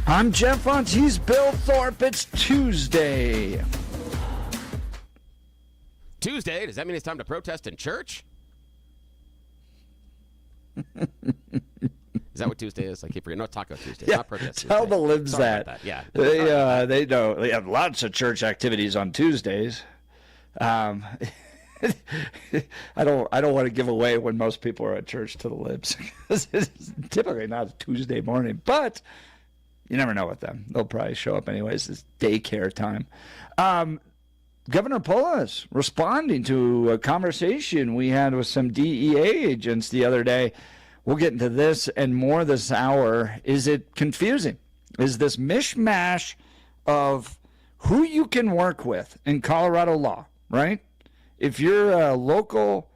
I'm Jeff Hunt. He's Bill Thorpe. It's Tuesday. Tuesday? Does that mean it's time to protest in church? Is that what Tuesday is? I keep forgetting. No, Taco Tuesday. It's not protest Tuesday. Tell the libs that. Yeah. They know. They have lots of church activities on Tuesdays. I don't want to give away when most people are at church to the libs. It's typically not a Tuesday morning, but you never know with them. They'll probably show up anyways. It's daycare time. Governor Polis responding to a conversation we had with some DEA agents the other day. We'll get into this and more this hour. Is it confusing? Is this mishmash of who you can work with in Colorado law, right? If you're a local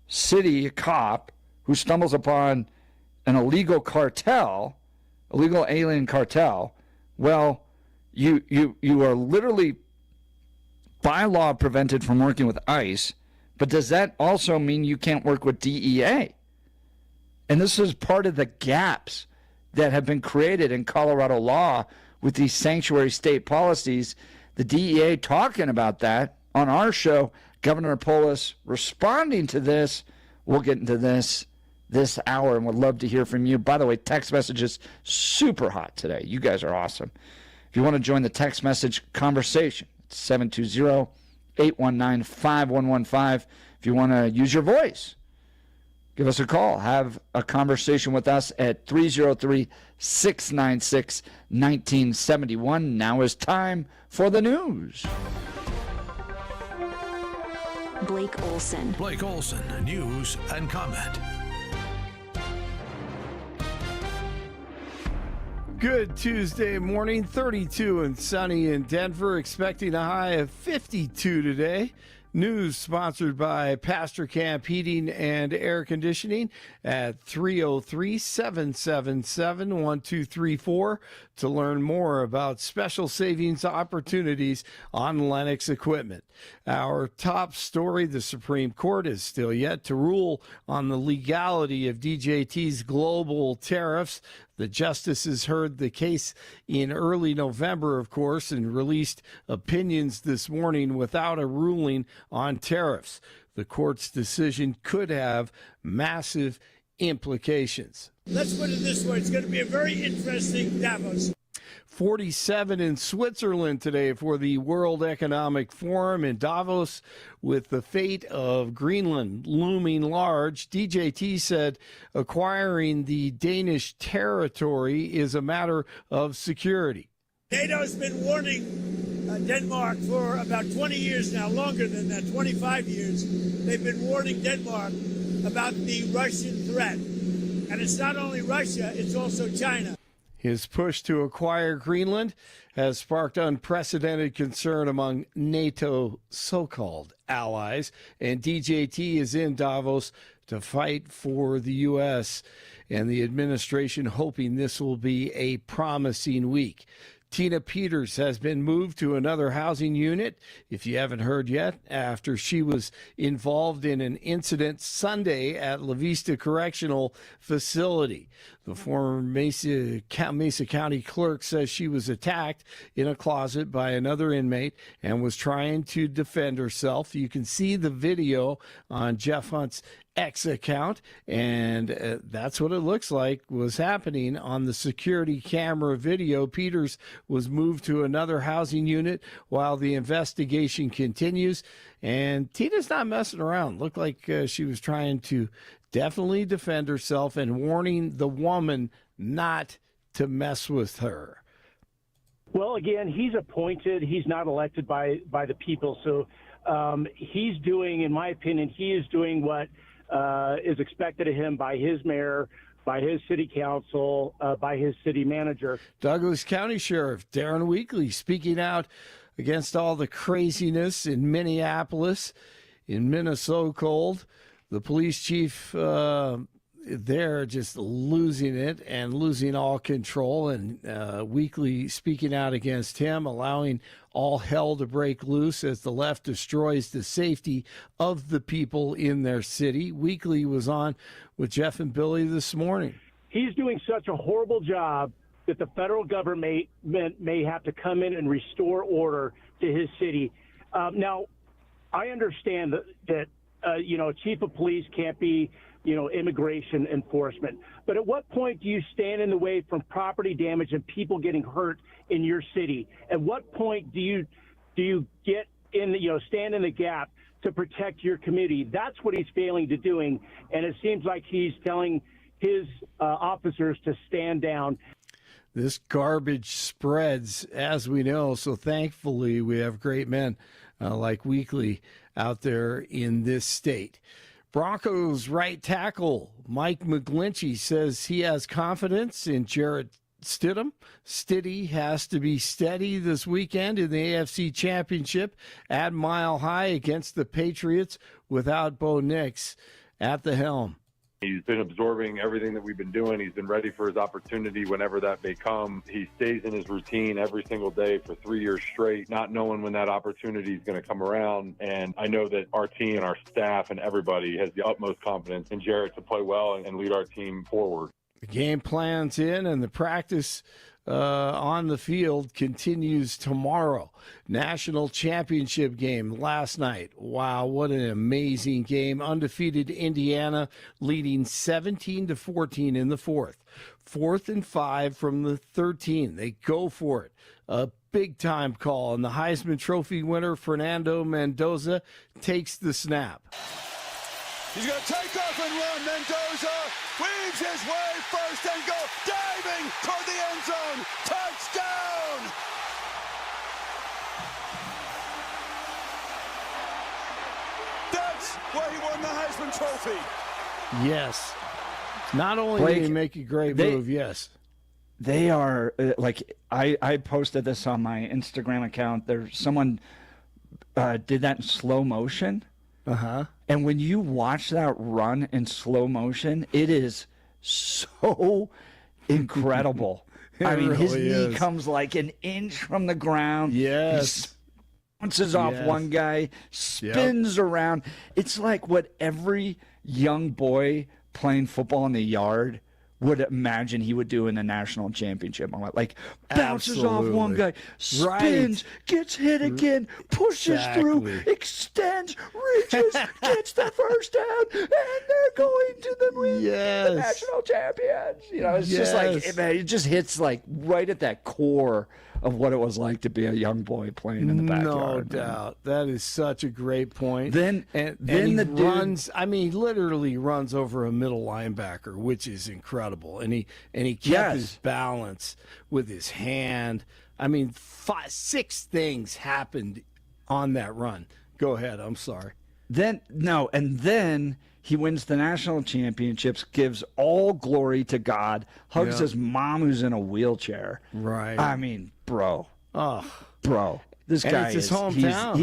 city cop who stumbles upon an illegal cartel, illegal alien cartel, well, you are literally by law prevented from working with ICE, but does that also mean you can't work with DEA? And this is part of the gaps that have been created in Colorado law with these sanctuary state policies. The DEA talking about that on our show, Governor Polis responding to this. We'll get into this hour and would love to hear from you. By the way, text messages super hot today. You guys are awesome. If you want to join the text message conversation, it's 720-819-5115. If you want to use your voice, give us a call. Have a conversation with us at 303-696-1971. Now is time for the news. Blake Olson. Blake Olson, news and comment. Good Tuesday morning, 32 and sunny in Denver, expecting a high of 52 today. News sponsored by Pastor Camp Heating and Air Conditioning at 303-777-1234 to learn more about special savings opportunities on Lennox equipment. Our top story, the Supreme Court is still yet to rule on the legality of DJT's global tariffs. The justices heard the case in early November, of course, and released opinions this morning without a ruling on tariffs. The court's decision could have massive implications. Let's put it this way. It's going to be a very interesting Davos. 47 in Switzerland today for the World Economic Forum in Davos, with the fate of Greenland looming large. DJT said acquiring the Danish territory is a matter of security. NATO has been warning Denmark for about 20 years now, longer than that, 25 years. They've been warning Denmark about the Russian threat. And it's not only Russia, it's also China. His push to acquire Greenland has sparked unprecedented concern among NATO so-called allies, and DJT is in Davos to fight for the U.S. and the administration, hoping this will be a promising week. Tina Peters has been moved to another housing unit, if you haven't heard yet, after she was involved in an incident Sunday at La Vista Correctional Facility. The former Mesa County clerk says she was attacked in a closet by another inmate and was trying to defend herself. You can see the video on Jeff Hunt's X account, and that's what it looks like was happening on the security camera video. Peters was moved to another housing unit while the investigation continues, and Tina's not messing around. Looked like she was trying to definitely defend herself and warning the woman not to mess with her. Well, again, he's appointed. He's not elected by the people. So he's doing, in my opinion, he is doing what is expected of him by his mayor, by his city council, by his city manager. Douglas County Sheriff Darren Weekly speaking out against all the craziness in Minneapolis, in Minnesota cold. The police chief there just losing it and losing all control, and Weekly speaking out against him, allowing all hell to break loose as the left destroys the safety of the people in their city. Weekly was on with Jeff and Billy this morning. He's doing such a horrible job that the federal government may have to come in and restore order to his city. Now, I understand that chief of police can't be, immigration enforcement. But at what point do you stand in the way from property damage and people getting hurt in your city? At what point do you get in, stand in the gap to protect your community? That's what he's failing to doing, and it seems like he's telling his officers to stand down. This garbage spreads, as we know, so thankfully we have great men like Weekly out there in this state. Broncos right tackle Mike McGlinchey says he has confidence in Jarrett Stidham. Stiddy has to be steady this weekend in the AFC Championship at Mile High against the Patriots without Bo Nix at the helm. He's been absorbing everything that we've been doing. He's been ready for his opportunity whenever that may come. He stays in his routine every single day for 3 years straight, not knowing when that opportunity is going to come around. And I know that our team and our staff and everybody has the utmost confidence in Jarrett to play well and lead our team forward. The game plan's in, and the practice on the field continues tomorrow. National championship game last night. Wow, what an amazing game. Undefeated Indiana leading 17-14 in the fourth. 4th and 5 from the 13. They go for it. A big-time call, and the Heisman Trophy winner, Fernando Mendoza, takes the snap. He's going to take off and run. Mendoza weaves his way first and goal. Diving toward the end zone. Touchdown! That's why he won the Heisman Trophy. Yes. Not only Blake, did he make a great move, yes. They are, I posted this on my Instagram account. Someone did that in slow motion. Uh-huh. And when you watch that run in slow motion, it is so incredible. I mean, his knee comes like an inch from the ground. Yes. He bounces off one guy, spins around. It's like what every young boy playing football in the yard would imagine he would do in the national championship. Like bounces off one guy, spins, gets hit again, pushes through, extends, reaches, gets the first down, and they're going to the national champions. It's just like it just hits like right at that core of what it was like to be a young boy playing in the backyard. No doubt. That is such a great point. Then he the runs, he literally runs over a middle linebacker, which is incredible. And he kept his balance with his hand. 6 things happened on that run. Go ahead. I'm sorry. Then he wins the national championships, gives all glory to God, hugs his mom who's in a wheelchair. Right. Bro. Oh, bro. This guy is his hometown.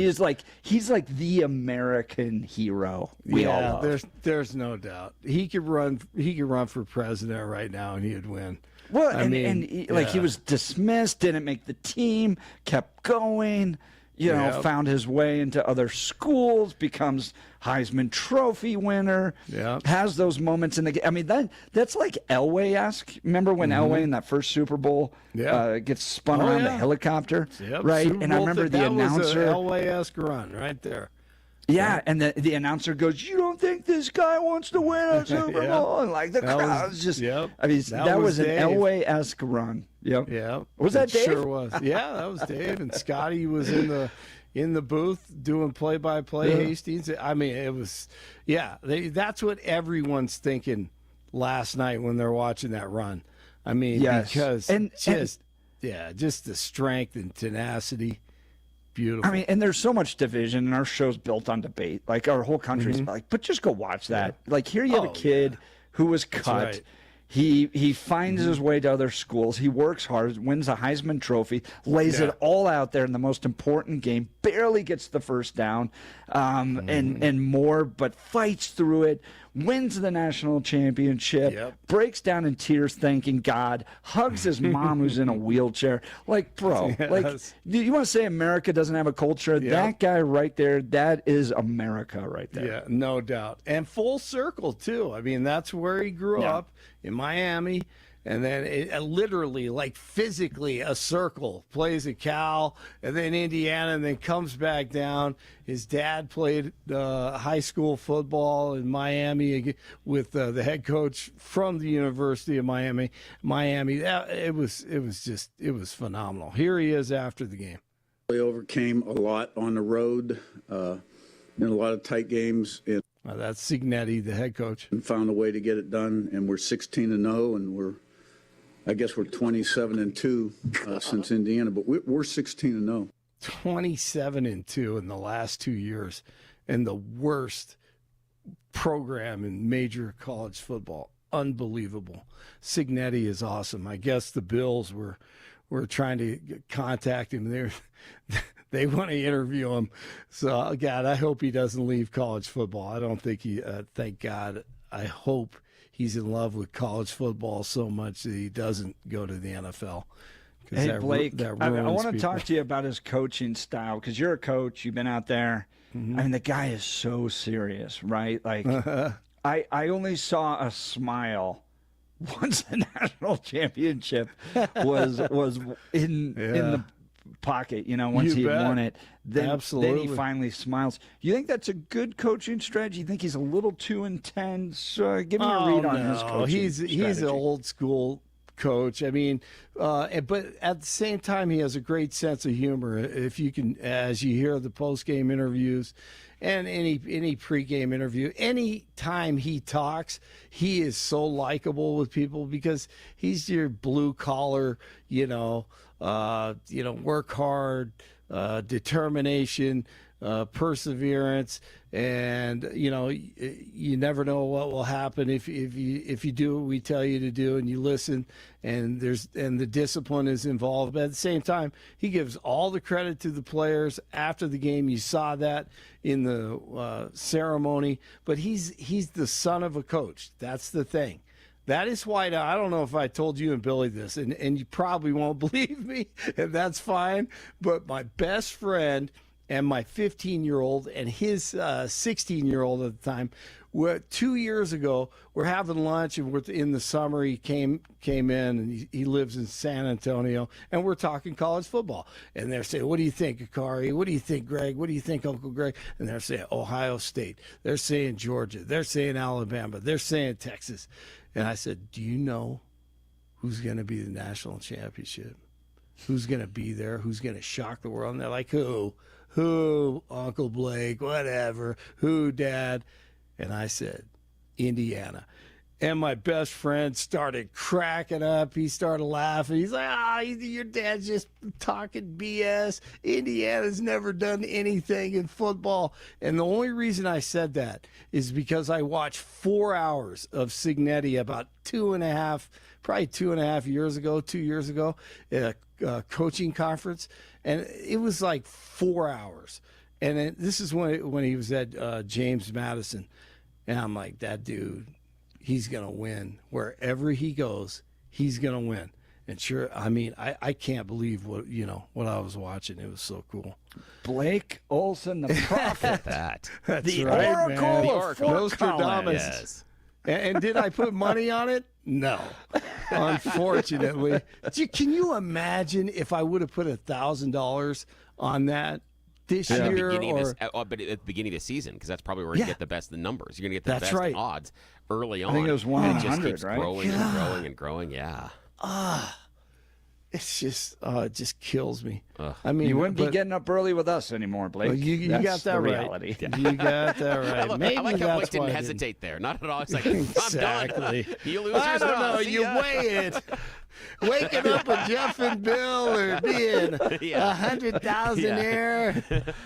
He's like the American hero we all love. There's no doubt. He could run for president right now and he'd win. Well, he was dismissed, didn't make the team, kept going, found his way into other schools, becomes Heisman Trophy winner, has those moments in the game. That's like Elway-esque. Remember when Elway in that first Super Bowl gets spun around the helicopter? Right? Super and I remember the announcer. That was an Elway-esque run right there. Yeah, and the announcer goes, "You don't think this guy wants to win a Super Bowl?" And like the crowd's just, that was an Elway-esque run. Yep. Yeah. Was that Dave? Sure was. Yeah, that was Dave, and Scotty was in the booth doing play-by-play. Hastings. It was, that's what everyone's thinking last night when they're watching that run. Because just the strength and tenacity. Beautiful. And there's so much division, and our show's built on debate. Like, our whole country's like, but just go watch that. Like, here you have a kid who was cut. Right. He finds his way to other schools. He works hard, wins a Heisman Trophy, lays it all out there in the most important game, barely gets the first down, and more, but fights through it, wins the national championship, breaks down in tears thanking God, hugs his mom who's in a wheelchair. Like, bro, you want to say America doesn't have a culture? That guy right there, that is America right there. Yeah, no doubt. And full circle, too. That's where he grew up, in Miami. And then literally, like physically, a circle, plays at Cal, and then Indiana, and then comes back down. His dad played high school football in Miami with the head coach from the University of Miami. It was phenomenal. Here he is after the game. We overcame a lot on the road in a lot of tight games. That's Signetti, the head coach. And found a way to get it done, and we're 16-0, and I guess we're 27-2 since Indiana, but we're 16-0. 27-2 in the last 2 years, and the worst program in major college football. Unbelievable. Signetti is awesome. I guess the Bills were trying to contact him. They want to interview him. So, God, I hope he doesn't leave college football. I don't think he. Thank God. I hope he's in love with college football so much that he doesn't go to the NFL. Hey, Blake, I want to talk to you about his coaching style, because you're a coach. You've been out there. Mm-hmm. I mean, the guy is so serious, right? Like, I only saw a smile once the national championship was in the pocket, once he had won it. Then he finally smiles. You think that's a good coaching strategy? You think he's a little too intense? Give me a read on his coaching strategy. He's an old school coach. I mean, but at the same time, he has a great sense of humor. If you can, as you hear the post-game interviews and any pregame interview, any time he talks, he is so likable with people because he's your blue collar, work hard, determination, perseverance, and you never know what will happen if you do what we tell you to do and you listen, and the discipline is involved. But at the same time, he gives all the credit to the players after the game. You saw that in the ceremony. But he's the son of a coach. That's the thing. That is why I don't know if I told you and Billy this, and you probably won't believe me, and that's fine. But my best friend and my 15-year-old and his 16-year-old at the time, 2 years ago, we're having lunch, and we're in the summer. He came in, and he lives in San Antonio, and we're talking college football. And they're saying, "What do you think, Akari? What do you think, Greg? What do you think, Uncle Greg?" And they're saying Ohio State. They're saying Georgia. They're saying Alabama. They're saying Texas. And I said, "Do you know who's going to be the national championship? Who's going to be there? Who's going to shock the world?" And they're like, "Who? Who, Uncle Blake, whatever. Who, Dad?" And I said, "Indiana." And my best friend started cracking up. He started laughing. He's like, your dad's just talking BS. Indiana's never done anything in football. And the only reason I said that is because I watched 4 hours of Signetti about 2.5 years ago, 2 years ago, at a coaching conference. And it was like 4 hours. And this is when he was at James Madison. And I'm like, that dude, he's going to win. Wherever he goes, he's going to win. And sure, I mean, I can't believe what I was watching. It was so cool. Blake Olson, the prophet. That's the right, Oracle man. of Fort Nostradamus. Yes. And did I put money on it? No, unfortunately. Can you imagine if I would have put $1,000 on that this year? But at the beginning of the season, because that's probably where you get the best numbers. You're going to get the best odds early on. I think it was 1 in it just 100, keeps right? growing and growing and growing, yeah. It's just, it just kills me. I mean, you wouldn't be getting up early with us anymore, Blake. Well, you got that right. Reality. You got that right. I like how Blake didn't hesitate there. Not at all. It's like, exactly. I'm done. You losers. I don't know. You weigh it. Waking up with Jeff and Bill or being 100,000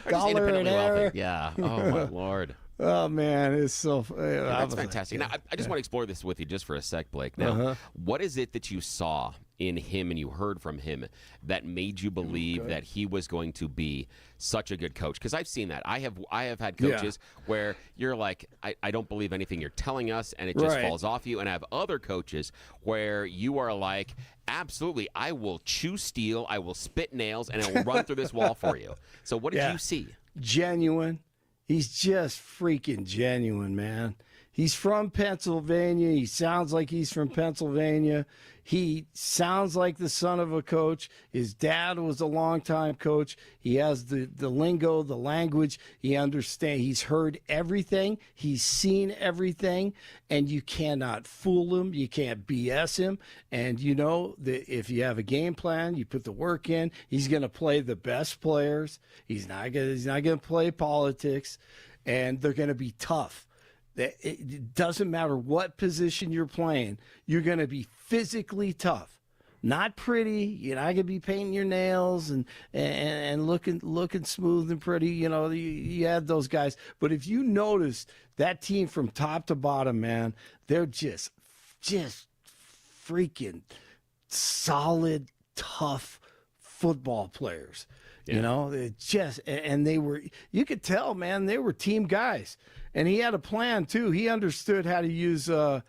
dollar an hour. Yeah. Oh, my Lord. Oh, man, it's so that's fantastic. Now, I just want to explore this with you just for a sec, Blake. Now, what is it that you saw in him and you heard from him that made you believe that he was going to be such a good coach? Because I've seen that. I have had coaches where you're like, I don't believe anything you're telling us, and it just falls off you. And I have other coaches where you are like, absolutely, I will chew steel, I will spit nails, and I will run through this wall for you. So what did you see? Genuine. He's just freaking genuine, man. He's from Pennsylvania. He sounds like he's from Pennsylvania. He sounds like the son of a coach. His dad was a longtime coach. He has the lingo, the language. He understands. He's heard everything. He's seen everything. And you cannot fool him. You can't BS him. And you know that if you have a game plan, you put the work in, he's going to play the best players. He's not going to play politics. And they're going to be tough. It doesn't matter what position you're playing, you're going to be physically tough. Not pretty. You're not going to be painting your nails and looking smooth and pretty. You know, you had those guys. But if you notice that team from top to bottom, man, they're just freaking solid, tough football players. Yeah. You know, you could tell, man, they were team guys. And he had a plan, too. He understood how to use, the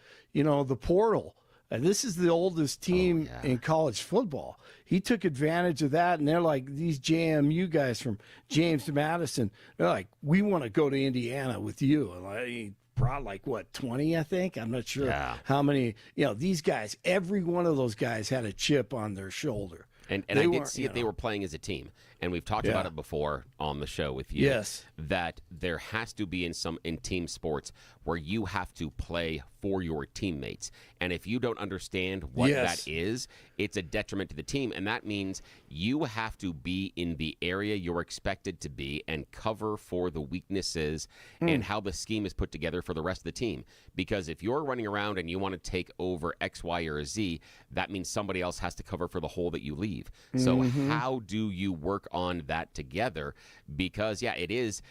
portal. This is the oldest team in college football. He took advantage of that, and they're like, these JMU guys from James to Madison, they're like, we want to go to Indiana with you. And he brought 20, I think? I'm not sure how many. These guys, every one of those guys had a chip on their shoulder. And I did see it. They were playing as a team. And we've talked about it before on the show with you. Yes. That there has to be in team sports where you have to play for your teammates. And if you don't understand what that is, it's a detriment to the team. And that means you have to be in the area you're expected to be and cover for the weaknesses and how the scheme is put together for the rest of the team. Because if you're running around and you want to take over X, Y, or Z, that means somebody else has to cover for the hole that you leave. So how do you work on that together? Because, it is,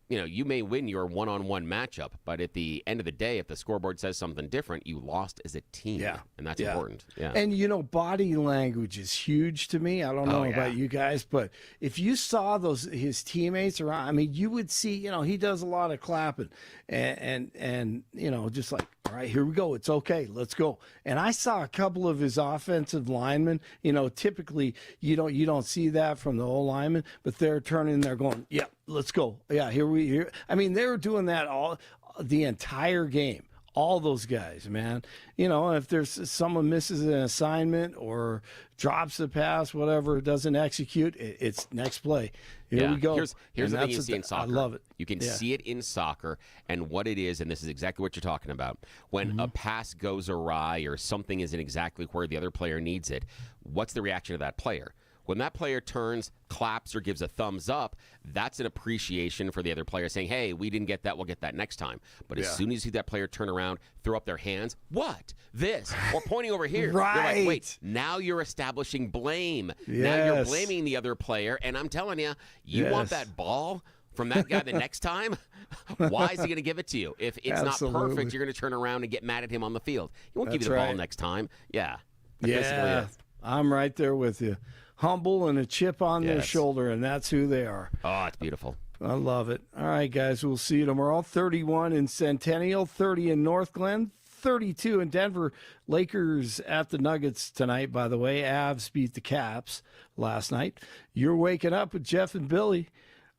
you may win your one-on-one matchup, but at the end of the day, if the scoreboard says something different, you lost as a team. Yeah. And that's important. Yeah. And, body language is huge to me. I don't know about you guys, but if you saw his teammates around, I mean, you would see, he does a lot of clapping and just like, all right, here we go. It's okay. Let's go. And I saw a couple of his offensive linemen, typically you don't see that from the old linemen, but they're turning, they're going, let's go. Yeah, here. I mean, they were doing that all the entire game. All those guys, man. If there's someone misses an assignment or drops the pass, whatever, doesn't execute, it's next play. Here we go. Here's the thing you see in soccer. I love it. You can see it in soccer, and what it is, and this is exactly what you're talking about. When a pass goes awry or something isn't exactly where the other player needs it, what's the reaction of that player? When that player turns, claps, or gives a thumbs up, that's an appreciation for the other player saying, hey, we didn't get that, we'll get that next time. But as soon as you see that player turn around, throw up their hands, what? This? Or pointing over here. Right. You're like, wait, now you're establishing blame. Yes. Now you're blaming the other player. And I'm telling you, you want that ball from that guy the next time? Why is he going to give it to you? If it's not perfect, you're going to turn around and get mad at him on the field. He won't give you the ball next time. Yeah. Yeah. I'm right there with you. Humble and a chip on their shoulder, and that's who they are. Oh, it's beautiful. I love it. All right, guys, we'll see you tomorrow. 31 in Centennial, 30 in North Glen, 32 in Denver. Lakers at the Nuggets tonight, by the way. Avs beat the Caps last night. You're waking up with Jeff and Billy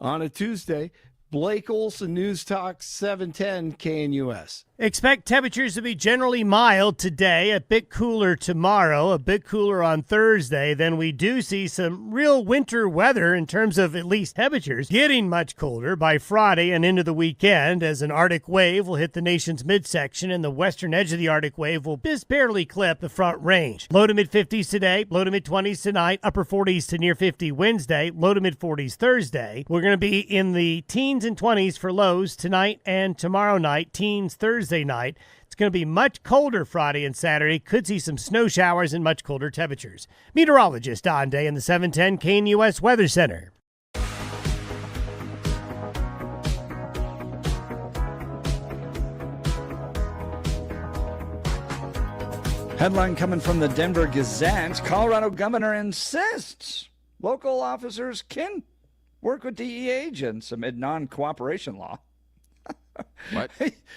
on a Tuesday. Blake Olson, News Talk 710 KNUS. Expect temperatures to be generally mild today, a bit cooler tomorrow, a bit cooler on Thursday. Then we do see some real winter weather in terms of at least temperatures getting much colder by Friday and into the weekend as an Arctic wave will hit the nation's midsection and the western edge of the Arctic wave will just barely clip the front range. Low to mid-50s today, low to mid-20s tonight, upper 40s to near 50 Wednesday, low to mid-40s Thursday. We're going to be in the teens and 20s for lows tonight and tomorrow night, teens Thursday night. It's going to be much colder Friday and Saturday. Could see some snow showers and much colder temperatures. Meteorologist Don Day in the 710 KNUS Weather Center. Headline coming from the Denver Gazette. Colorado governor insists local officers can work with DEA agents amid non-cooperation law. What?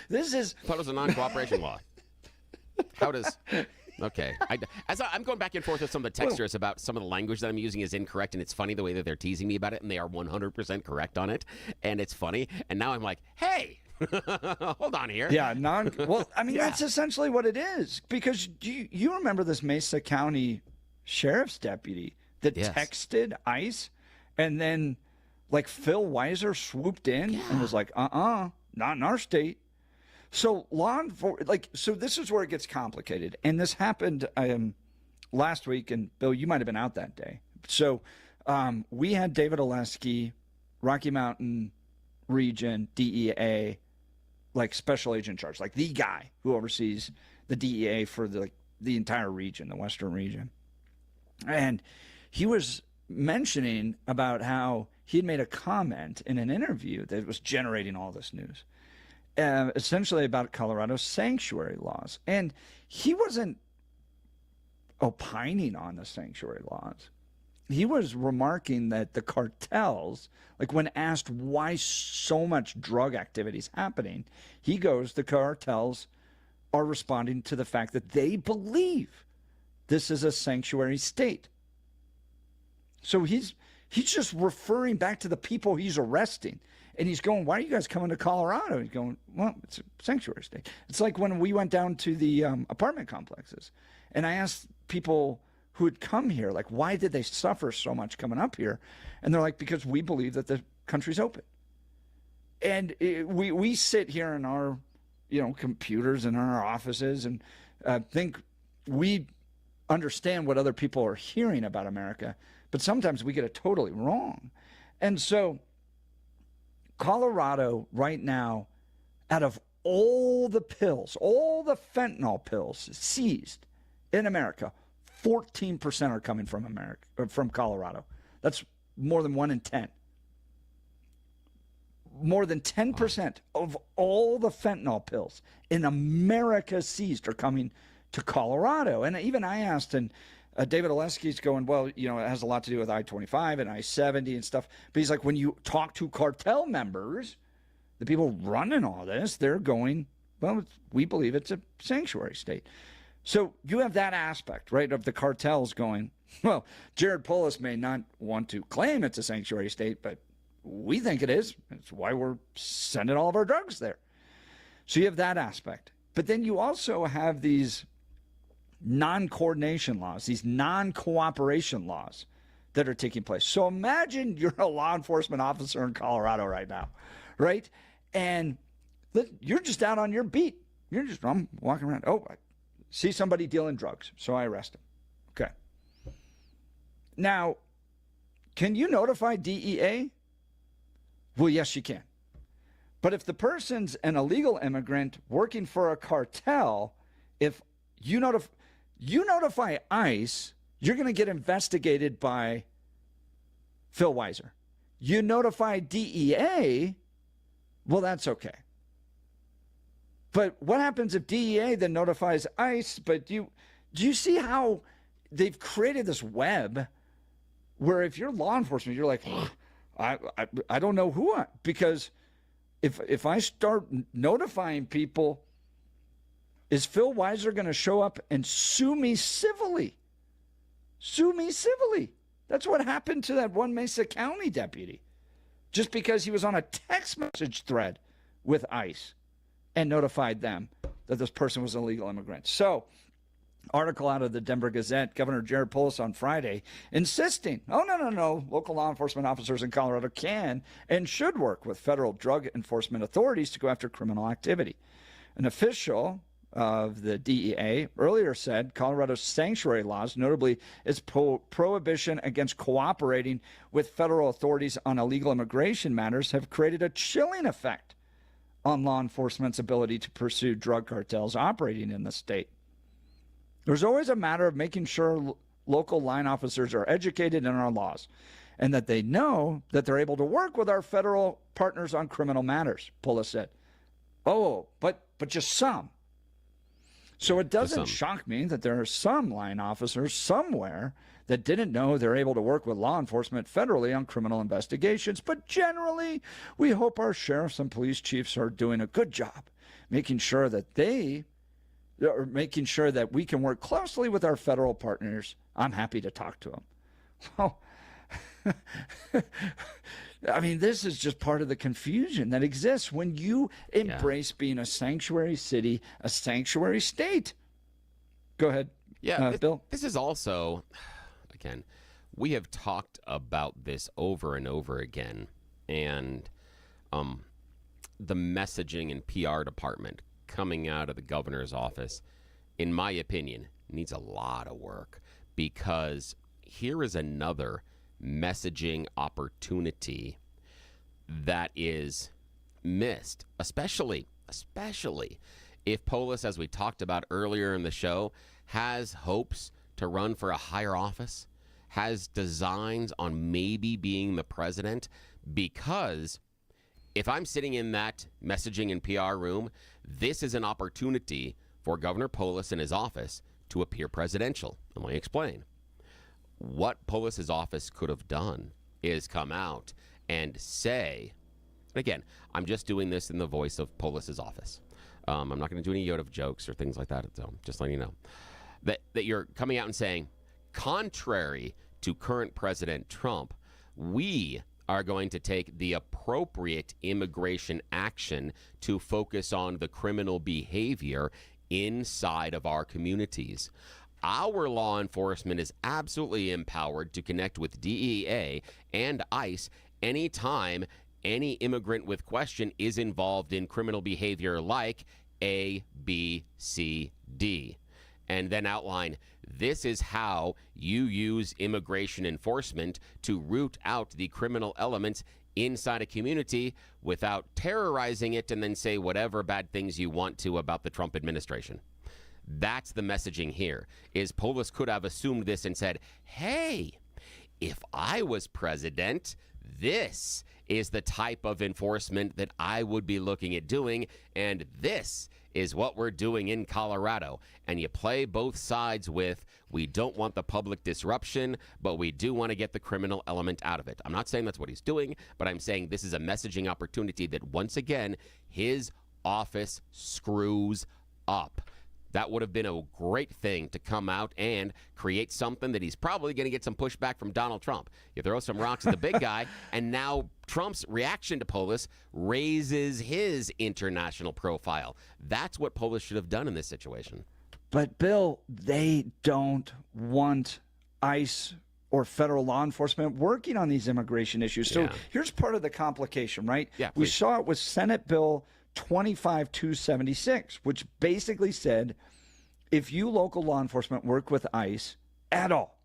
This is... I thought it was a non-cooperation law. How does... Okay. I'm going back and forth with some of the texters about some of the language that I'm using is incorrect, and it's funny the way that they're teasing me about it, and they are 100% correct on it, and it's funny. And now I'm like, hey, Hold on here. Yeah, well, I mean, that's essentially what it is. Because you remember this Mesa County sheriff's deputy that texted ICE, and then like Phil Weiser swooped in and was like, not in our state. So so this is where it gets complicated. And this happened last week, and Bill, you might have been out that day. So we had David Oleski, Rocky Mountain Region, DEA, like special agent in charge, like the guy who oversees the DEA for the entire region, the Western region. And he was mentioning about how he had made a comment in an interview that was generating all this news, essentially about Colorado's sanctuary laws. And he wasn't opining on the sanctuary laws. He was remarking that the cartels, like when asked why so much drug activity is happening, he goes, the cartels are responding to the fact that they believe this is a sanctuary state. So he's just referring back to the people he's arresting. And he's going, why are you guys coming to Colorado? He's going, well, it's a sanctuary state. It's like when we went down to the apartment complexes, and I asked people who had come here, like, why did they suffer so much coming up here? And they're like, because we believe that the country's open. And we sit here in our, computers and in our offices and think we understand what other people are hearing about America, but sometimes we get it totally wrong. And so Colorado right now, out of all the pills, all the fentanyl pills seized in America, 14% are coming from Colorado. That's more than 1 in 10. More than 10% of all the fentanyl pills in America seized are coming to Colorado. And even I asked, and David Oleski's going, well, it has a lot to do with I-25 and I-70 and stuff. But he's like, when you talk to cartel members, the people running all this, they're going, well, we believe it's a sanctuary state. So you have that aspect, right, of the cartels going, well, Jared Polis may not want to claim it's a sanctuary state, but we think it is. That's why we're sending all of our drugs there. So you have that aspect. But then you also have these non-coordination laws, these non-cooperation laws that are taking place. So imagine you're a law enforcement officer in Colorado right now, right? And you're just out on your beat. I'm walking around. Oh, I see somebody dealing drugs, so I arrest him. Okay. Now, can you notify DEA? Well, yes, you can. But if the person's an illegal immigrant working for a cartel, if you notify ICE, you're going to get investigated by Phil Weiser. You notify DEA, well, that's okay. But what happens if DEA then notifies ICE? But do you see how they've created this web where if you're law enforcement, you're like, I don't know who because if I start notifying people, is Phil Weiser going to show up and sue me civilly? Sue me civilly. That's what happened to that one Mesa County deputy, just because he was on a text message thread with ICE and notified them that this person was an illegal immigrant. So, article out of the Denver Gazette, Governor Jared Polis on Friday insisting, no, local law enforcement officers in Colorado can and should work with federal drug enforcement authorities to go after criminal activity. An official of the DEA earlier said Colorado's sanctuary laws, notably its prohibition against cooperating with federal authorities on illegal immigration matters, have created a chilling effect on law enforcement's ability to pursue drug cartels operating in the state. There's always a matter of making sure local line officers are educated in our laws and that they know that they're able to work with our federal partners on criminal matters, Polis said. Oh, but just some. So it doesn't shock me that there are some line officers somewhere that didn't know they're able to work with law enforcement federally on criminal investigations. But generally, we hope our sheriffs and police chiefs are doing a good job making sure that we can work closely with our federal partners. I'm happy to talk to them. Well, I mean, this is just part of the confusion that exists when you embrace being a sanctuary city, a sanctuary state. Go ahead, Bill. This is also, again, we have talked about this over and over again, and the messaging and PR department coming out of the governor's office, in my opinion, needs a lot of work, because here is another messaging opportunity that is missed, especially if Polis, as we talked about earlier in the show, has hopes to run for a higher office, has designs on maybe being the president. Because if I'm sitting in that messaging and PR room, this is an opportunity for Governor Polis and his office to appear presidential. And let me explain. What Polis's office could have done is come out and say, and again, I'm just doing this in the voice of Polis's office. I'm not going to do any Yoda jokes or things like that. So just letting you know that you're coming out and saying, contrary to current President Trump, we are going to take the appropriate immigration action to focus on the criminal behavior inside of our communities. Our law enforcement is absolutely empowered to connect with DEA and ICE anytime any immigrant with question is involved in criminal behavior like A, B, C, D. And then outline, this is how you use immigration enforcement to root out the criminal elements inside a community without terrorizing it and then say whatever bad things you want to about the Trump administration. That's the messaging here, is Polis could have assumed this and said, hey, if I was president, this is the type of enforcement that I would be looking at doing, and this is what we're doing in Colorado. And you play both sides with, we don't want the public disruption, but we do want to get the criminal element out of it. I'm not saying that's what he's doing, but I'm saying this is a messaging opportunity that, once again, his office screws up. That would have been a great thing to come out and create something that he's probably going to get some pushback from Donald Trump. You throw some rocks at the big guy, and now Trump's reaction to Polis raises his international profile. That's what Polis should have done in this situation. But, Bill, they don't want ICE or federal law enforcement working on these immigration issues. So here's part of the complication, right? Yeah, we saw it with Senate Bill 25276, which basically said if you local law enforcement work with ICE at all,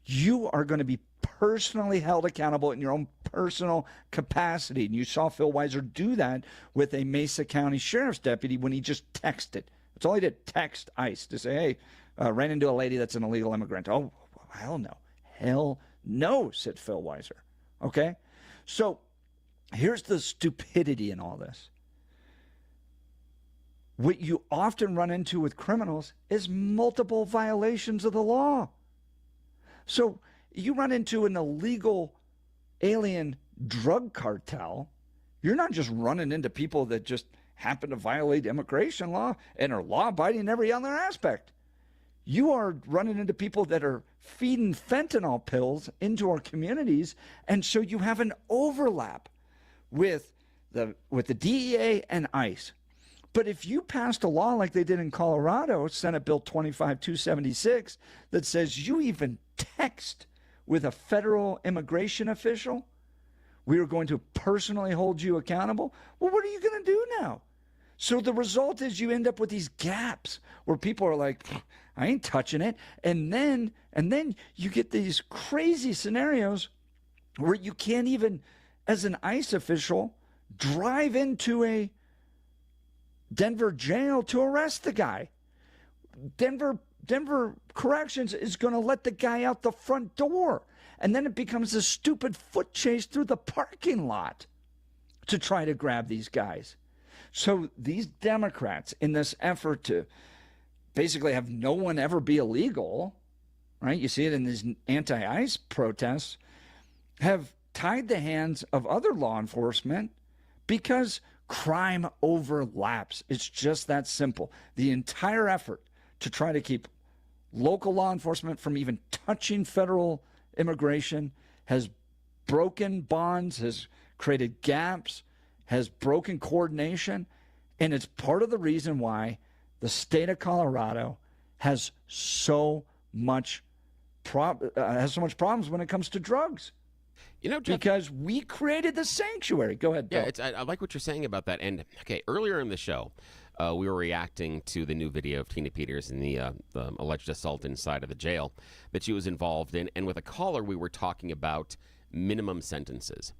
you are going to be personally held accountable in your own personal capacity. And you saw Phil Weiser do that with a Mesa County Sheriff's deputy when he just texted. That's all he did, text ICE to say, hey, ran into a lady that's an illegal immigrant. Oh, hell no. Hell no, said Phil Weiser. Okay? So here's the stupidity in all this. What you often run into with criminals is multiple violations of the law. So you run into an illegal alien drug cartel, you're not just running into people that just happen to violate immigration law and are law-abiding in every other aspect. You are running into people that are feeding fentanyl pills into our communities, and so you have an overlap with the DEA and ICE. But if you passed a law like they did in Colorado, Senate Bill 25276, that says you even text with a federal immigration official, we are going to personally hold you accountable. Well, what are you going to do now? So the result is you end up with these gaps where people are like, I ain't touching it. And then you get these crazy scenarios where you can't even, as an ICE official, drive into a Denver jail to arrest the guy. Denver Corrections is going to let the guy out the front door. And then it becomes a stupid foot chase through the parking lot to try to grab these guys. So these Democrats, in this effort to basically have no one ever be illegal, right? You see it in these anti-ICE protests, have tied the hands of other law enforcement because crime overlaps. It's just that simple. The entire effort to try to keep local law enforcement from even touching federal immigration, has broken bonds, has created gaps, has broken coordination, and it's part of the reason why the state of Colorado has so much problems when it comes to drugs. You know, Jeff, because we created the sanctuary. Go ahead, Bill. Yeah, I like what you're saying about that. And okay, earlier in the show, we were reacting to the new video of Tina Peters and the alleged assault inside of the jail that she was involved in. And with a caller, we were talking about minimum sentences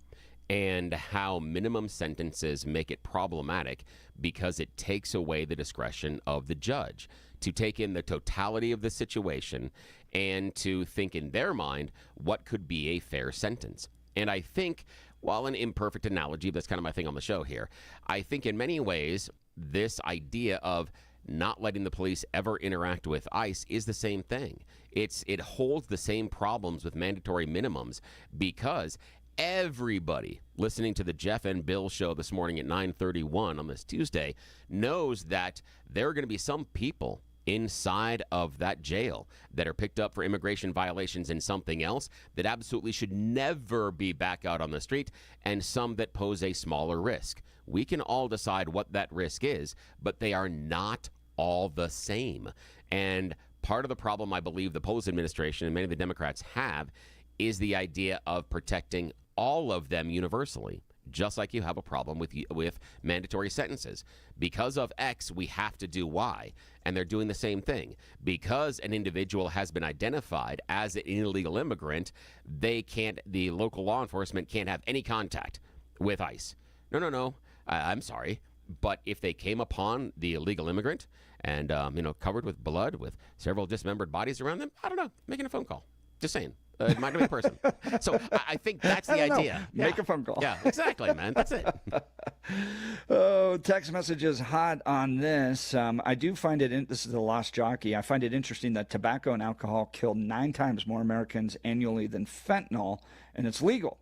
and how minimum sentences make it problematic because it takes away the discretion of the judge to take in the totality of the situation and to think in their mind what could be a fair sentence. And I think, while an imperfect analogy, that's kind of my thing on the show here, I think in many ways this idea of not letting the police ever interact with ICE is the same thing. It holds the same problems with mandatory minimums because everybody listening to the Jeff and Bill show this morning at 9:31 on this Tuesday knows that there are going to be some people inside of that jail that are picked up for immigration violations and something else that absolutely should never be back out on the street, and some that pose a smaller risk. We can all decide what that risk is, but they are not all the same. And part of the problem I believe the Polis administration and many of the Democrats have is the idea of protecting all of them universally, just like you have a problem with mandatory sentences. Because of X, we have to do Y, and they're doing the same thing. Because an individual has been identified as an illegal immigrant, the local law enforcement can't have any contact with ICE. No, I'm sorry. But if they came upon the illegal immigrant and, covered with blood, with several dismembered bodies around them, I don't know, making a phone call. Just saying. It might not be a person. So I think that's the idea. Yeah. Make a phone call. Yeah, exactly, man. That's it. Oh, text messages hot on this. I do find it, this is the Lost Jockey, I find it interesting that tobacco and alcohol kill 9 times more Americans annually than fentanyl, and it's legal.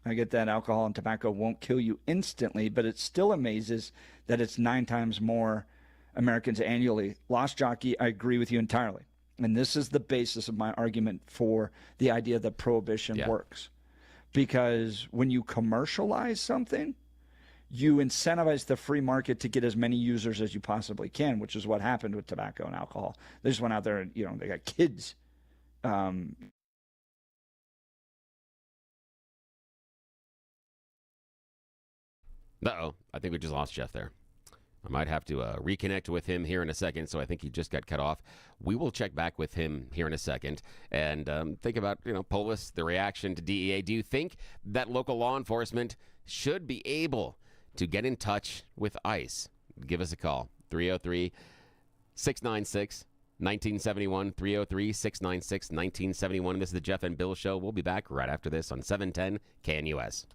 I get that alcohol and tobacco won't kill you instantly, but it still amazes that it's 9 times more Americans annually. Lost Jockey, I agree with you entirely. And this is the basis of my argument for the idea that prohibition works. Because when you commercialize something, you incentivize the free market to get as many users as you possibly can, which is what happened with tobacco and alcohol. They just went out there and, they got kids. Uh-oh. I think we just lost Jeff there. I might have to reconnect with him here in a second, so I think he just got cut off. We will check back with him here in a second and think about, Polis, the reaction to DEA. Do you think that local law enforcement should be able to get in touch with ICE? Give us a call, 303-696-1971, 303-696-1971. This is the Jeff and Bill Show. We'll be back right after this on 710 KNUS.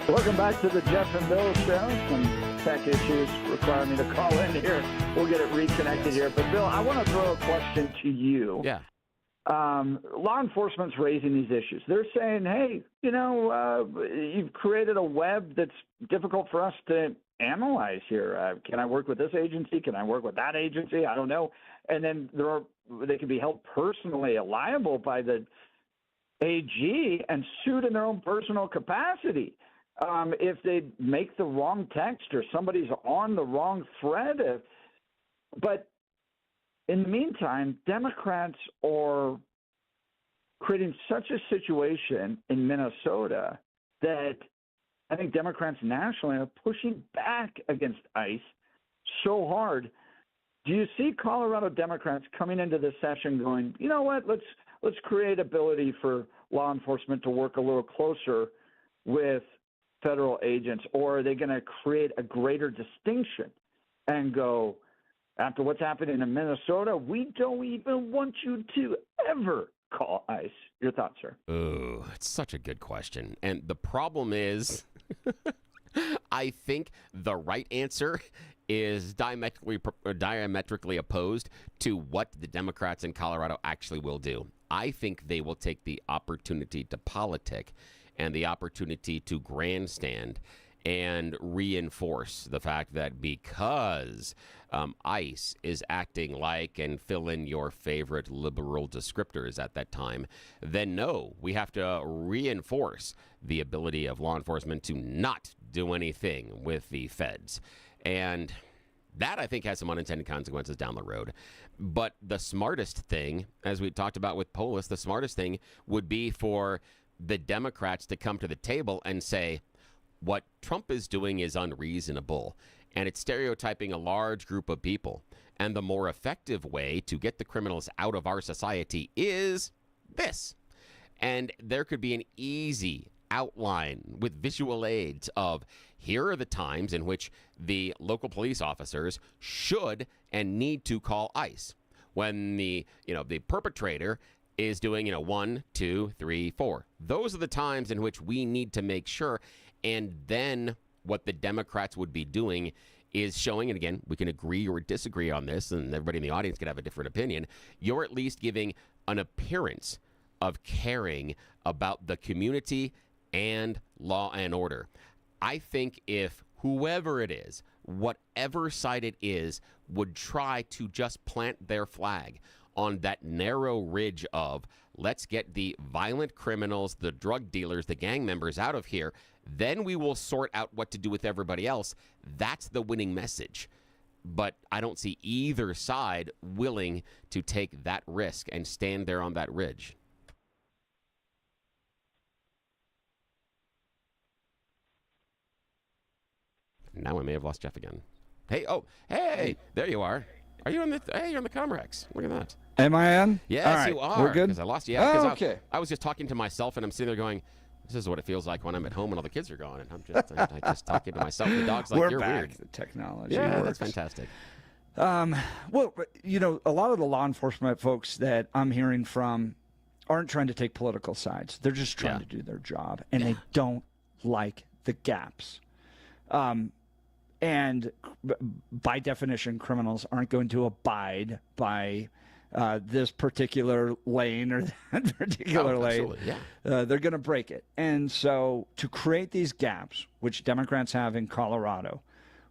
Welcome back to the Jeff and Bill Show. Some tech issues require me to call in here. We'll get it reconnected here. But, Bill, I want to throw a question to you. Yeah. Law enforcement's raising these issues. They're saying, hey, you've created a web that's difficult for us to analyze here. Can I work with this agency? Can I work with that agency? I don't know. And then they can be held personally liable by the AG and sued in their own personal capacity if they make the wrong text or somebody's on the wrong thread. But in the meantime, Democrats are creating such a situation in Minnesota that I think Democrats nationally are pushing back against ICE so hard. Do you see Colorado Democrats coming into this session going, you know what, let's create ability for law enforcement to work a little closer with federal agents, or are they going to create a greater distinction and go, after what's happening in Minnesota, we don't even want you to ever call ICE? Your thoughts, sir? Oh, it's such a good question. And the problem is, I think the right answer is diametrically opposed to what the Democrats in Colorado actually will do. I think they will take the opportunity to politic and the opportunity to grandstand and reinforce the fact that because ICE is acting like, and fill in your favorite liberal descriptors at that time, then no, we have to reinforce the ability of law enforcement to not do anything with the feds. And that, I think, has some unintended consequences down the road. But the smartest thing, as we talked about with Polis, the smartest thing would be for the Democrats to come to the table and say, what Trump is doing is unreasonable, and it's stereotyping a large group of people. And the more effective way to get the criminals out of our society is this. And there could be an easy outline with visual aids of here are the times in which the local police officers should and need to call ICE. When the perpetrator is doing, 1, 2, 3, 4. Those are the times in which we need to make sure. And then what the Democrats would be doing is showing, and again, we can agree or disagree on this, and everybody in the audience can have a different opinion. You're at least giving an appearance of caring about the community and law and order. I think if whoever it is, whatever side it is, would try to just plant their flag on that narrow ridge of let's get the violent criminals, the drug dealers, the gang members out of here, then we will sort out what to do with everybody else. That's the winning message. But I don't see either side willing to take that risk and stand there on that ridge. Now I may have lost Jeff again. Hey, there you are. Are you on the? Hey, you're on the Comrex. Look at that. Am I on? Yes, all right, you are. We're good. Because I lost you. Yeah, okay. I was just talking to myself, and I'm sitting there going, "This is what it feels like when I'm at home and all the kids are gone." And I'm just talking to myself. The dog's like, We're "You're back. weird." The technology. Yeah, works. that's fantastic. Well, a lot of the law enforcement folks that I'm hearing from aren't trying to take political sides. They're just trying to do their job, and they don't like the gaps. And by definition, criminals aren't going to abide by this particular lane or that particular lane. Yeah. They're going to break it. And so to create these gaps, which Democrats have in Colorado,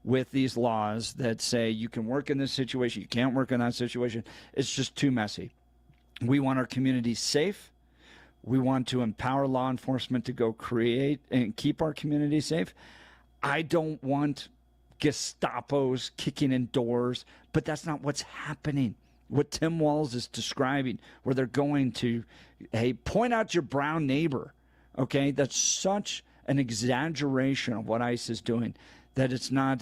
with these laws that say you can work in this situation, you can't work in that situation, it's just too messy. We want our communities safe. We want to empower law enforcement to go create and keep our communities safe. I don't want Gestapos kicking in doors, but that's not what's happening. What Tim Walz is describing, where they're going to, hey, point out your brown neighbor, okay? That's such an exaggeration of what ICE is doing that it's not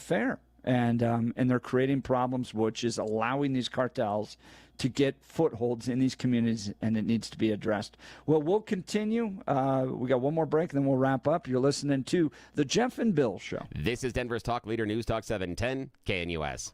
fair. And they're creating problems, which is allowing these cartels to get footholds in these communities, and it needs to be addressed. Well, we'll continue. We got one more break, and then we'll wrap up. You're listening to The Jeff and Bill Show. This is Denver's Talk Leader News Talk 710 KNUS.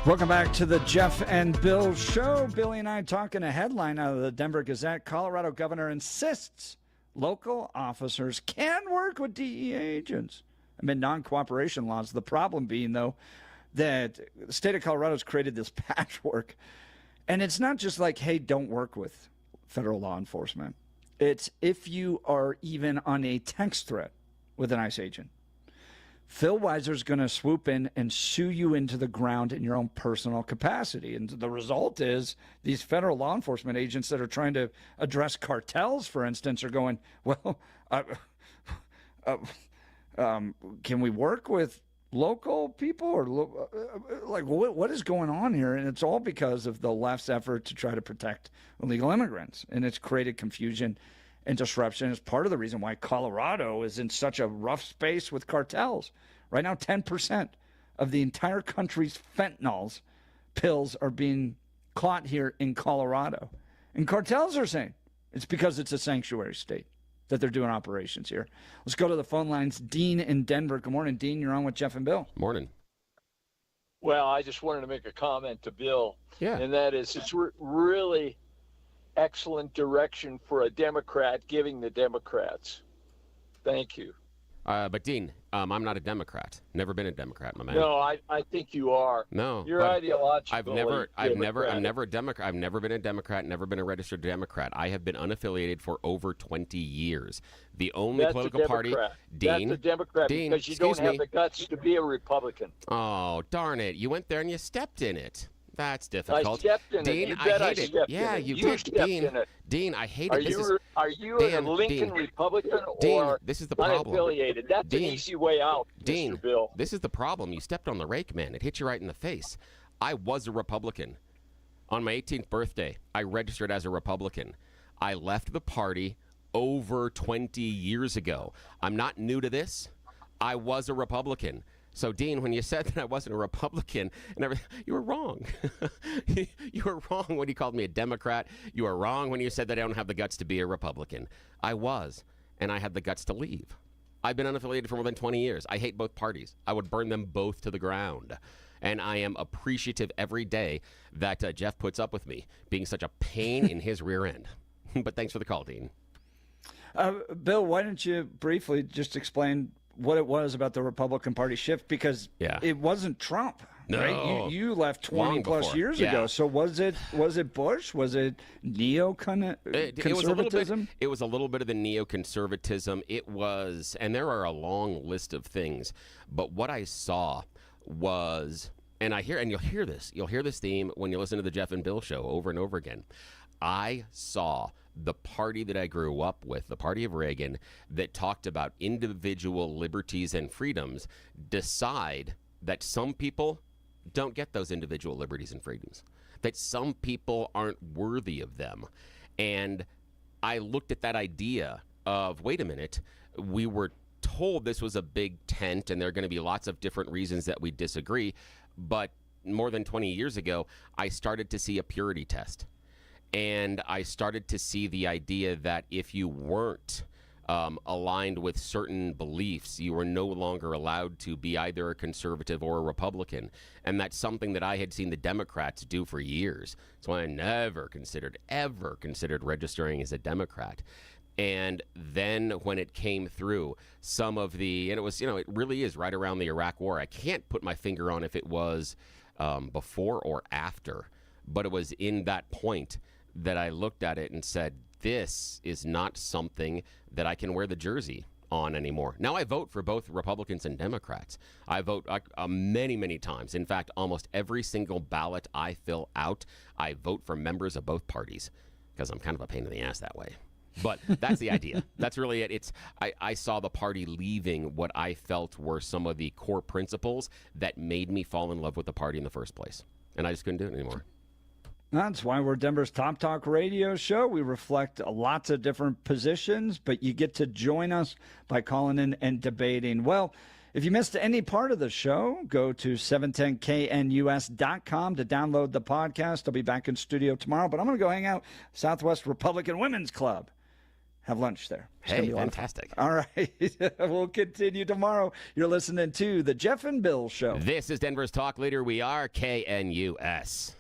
Welcome back to the Jeff and Bill Show. Billy and I talking a headline out of the Denver Gazette. Colorado governor insists local officers can work with DEA agents amid non-cooperation laws. The problem being, though, that the state of Colorado has created this patchwork. And it's not just like, hey, don't work with federal law enforcement. It's if you are even on a text thread with an ICE agent, Phil Weiser's going to swoop in and sue you into the ground in your own personal capacity. And the result is these federal law enforcement agents that are trying to address cartels, for instance, are going, well, can we work with local people? Or what is going on here? And it's all because of the left's effort to try to protect illegal immigrants. And it's created confusion and disruption. Is part of the reason why Colorado is in such a rough space with cartels. Right now, 10% of the entire country's fentanyl pills are being caught here in Colorado. And cartels are saying it's because it's a sanctuary state that they're doing operations here. Let's go to the phone lines. Dean in Denver. Good morning, Dean. You're on with Jeff and Bill. Morning. Well, I just wanted to make a comment to Bill. Yeah. And that is it's really excellent direction for a Democrat giving the Democrats. Thank you. But Dean, I'm not a Democrat. Never been a Democrat, my man. No, I think you are. No, you're ideological. I've never a Democrat. I've never been a Democrat. Never been a registered Democrat. I have been unaffiliated for over 20 years. The only political party, Dean. That's a Democrat Dean, because you don't have the guts to be a Republican. Oh, darn it! You went there and you stepped in it. That's difficult. I stepped in Dean, it. I hate it. Yeah, you did, Dean. Dean, I hate it. Are you a Lincoln Republican or this is the problem. Unaffiliated? That's an easy way out, Dean, Mr. Bill. This is the problem. You stepped on the rake, man. It hit you right in the face. I was a Republican. On my 18th birthday, I registered as a Republican. I left the party over 20 years ago. I'm not new to this. I was a Republican. So, Dean, when you said that I wasn't a Republican and everything, you were wrong. You were wrong when you called me a Democrat. You were wrong when you said that I don't have the guts to be a Republican. I was, and I had the guts to leave. I've been unaffiliated for more than 20 years. I hate both parties. I would burn them both to the ground. And I am appreciative every day that Jeff puts up with me being such a pain in his rear end. But thanks for the call, Dean. Bill, why don't you briefly just explain what it was about the Republican Party shift, because it wasn't Trump, right? You left 20 plus years ago. So was it Bush? Was it neo-conservatism? It was a little bit of the neoconservatism. It was, and there are a long list of things, but what I saw was, and you'll hear this theme when you listen to the Jeff and Bill Show over and over again. I saw the party that I grew up with, the party of Reagan, that talked about individual liberties and freedoms, decide that some people don't get those individual liberties and freedoms, that some people aren't worthy of them. And I looked at that idea of, wait a minute, we were told this was a big tent and there are going to be lots of different reasons that we disagree. But more than 20 years ago, I started to see a purity test. And I started to see the idea that if you weren't aligned with certain beliefs, you were no longer allowed to be either a conservative or a Republican. And that's something that I had seen the Democrats do for years. So I never considered registering as a Democrat. And then when it came through, some of the, and it was, it really is right around the Iraq War. I can't put my finger on if it was before or after, but it was in that point that I looked at it and said, this is not something that I can wear the jersey on anymore. Now I vote for both Republicans and Democrats. I vote many, many times. In fact, almost every single ballot I fill out, I vote for members of both parties because I'm kind of a pain in the ass that way. But that's the idea. That's really it. I saw the party leaving what I felt were some of the core principles that made me fall in love with the party in the first place. And I just couldn't do it anymore. That's why we're Denver's top talk radio show. We reflect lots of different positions, but you get to join us by calling in and debating. Well, if you missed any part of the show, go to 710knus.com to download the podcast. I'll be back in studio tomorrow, but I'm going to go hang out Southwest Republican Women's Club. have lunch there. It's Hey, gonna be a lot of fun. fantastic. All right. We'll continue tomorrow. You're listening to The Jeff and Bill Show. This is Denver's talk leader. We are KNUS.